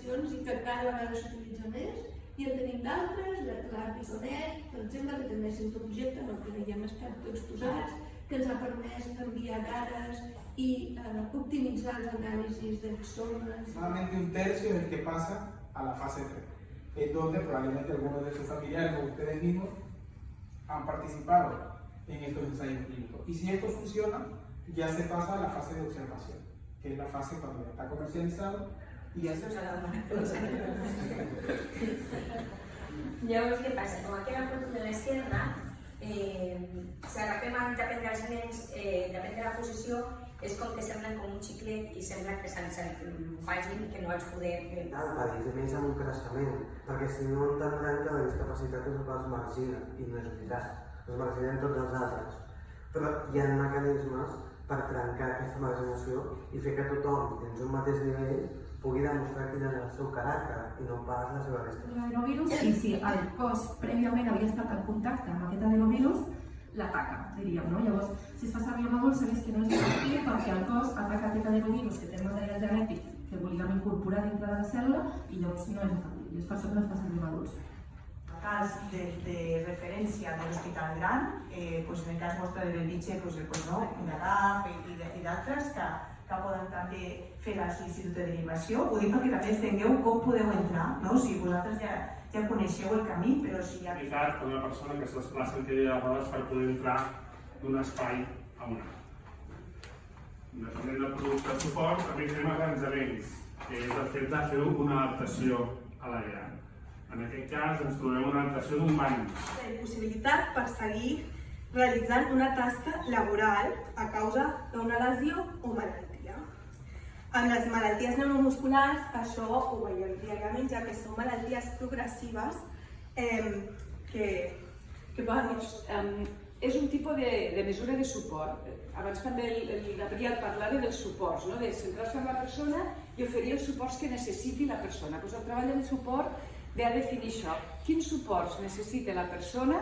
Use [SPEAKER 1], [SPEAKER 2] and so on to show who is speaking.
[SPEAKER 1] aplicacions i que cada vegada s'utilitza més, i en tenim d'altres, la Piconet, per exemple, que també és un projecte en el que hi hem estat tots posats, que ens ha permès enviar dades y optimizar las análisis de zonas.
[SPEAKER 2] Solamente un tercio del que pasa a la fase 3, es donde probablemente algunos de sus familiares o ustedes mismos han participado en estos ensayos clínicos. Y si esto funciona, ya se pasa a la fase de observación, que es la fase cuando ya está comercializado y ya se...
[SPEAKER 3] Llavors, què passa? Com aquí al punt de l'esquerra, s'agafem de prendre els nens, depèn de la posició, és com que semblen com un xiclet i sembla que se'ns vagin i que no els podem...
[SPEAKER 4] El país, a més, amb un creixement, perquè si no entendran que la discapacitat és el que els margina, i no és veritat, els marginen tots els altres. Però hi ha mecanismes per trencar aquesta marginació i fer que tothom, dins un mateix nivell, pugui demostrar quin és el seu caràcter i no pas la seva resta.
[SPEAKER 5] L'adenovirus, i si el cos prèviament havia estat en contacte amb aquest adenovirus, l'ataca, diríem, no? Llavors, si es fa servir en adults, s'ha vist que no és efectiu perquè el cos ataca aquest adenovirus que té material genètic que volíem incorporar dintre de la cèl·lula i llavors no és efectiu. I és per això que no es fa servir en adults.
[SPEAKER 6] En el cas de referència de l'Hospital Gran, en el cas vostre de Bellvitge, de RAF i d'altres que poden també fer la sol·licitud de derivació. Ho dic perquè també entengueu com podeu entrar, no? Si vosaltres ja coneixeu el camí, però si ja...
[SPEAKER 7] És veritat, una persona que es desplaça en cadira de rodes per poder entrar d'un espai a un altre. Depenent del producte de suport, també fem arranjaments, que és el fet de fer una adaptació a la gran. En aquest cas ens trobem una adaptació d'un bany.
[SPEAKER 8] La impossibilitat per seguir realitzant una tasca laboral a causa d'una lesió o malaltia. Amb les malalties neuromusculars, això ho veiem diàriament, ja que són malalties progressives que poden...
[SPEAKER 9] És un tipus de mesura de suport. Abans també el Gabriel parlava dels suports, de centrar-se en la persona i oferir els suports que necessiti la persona. El treball de suport ve a definir això. Quins suports necessita la persona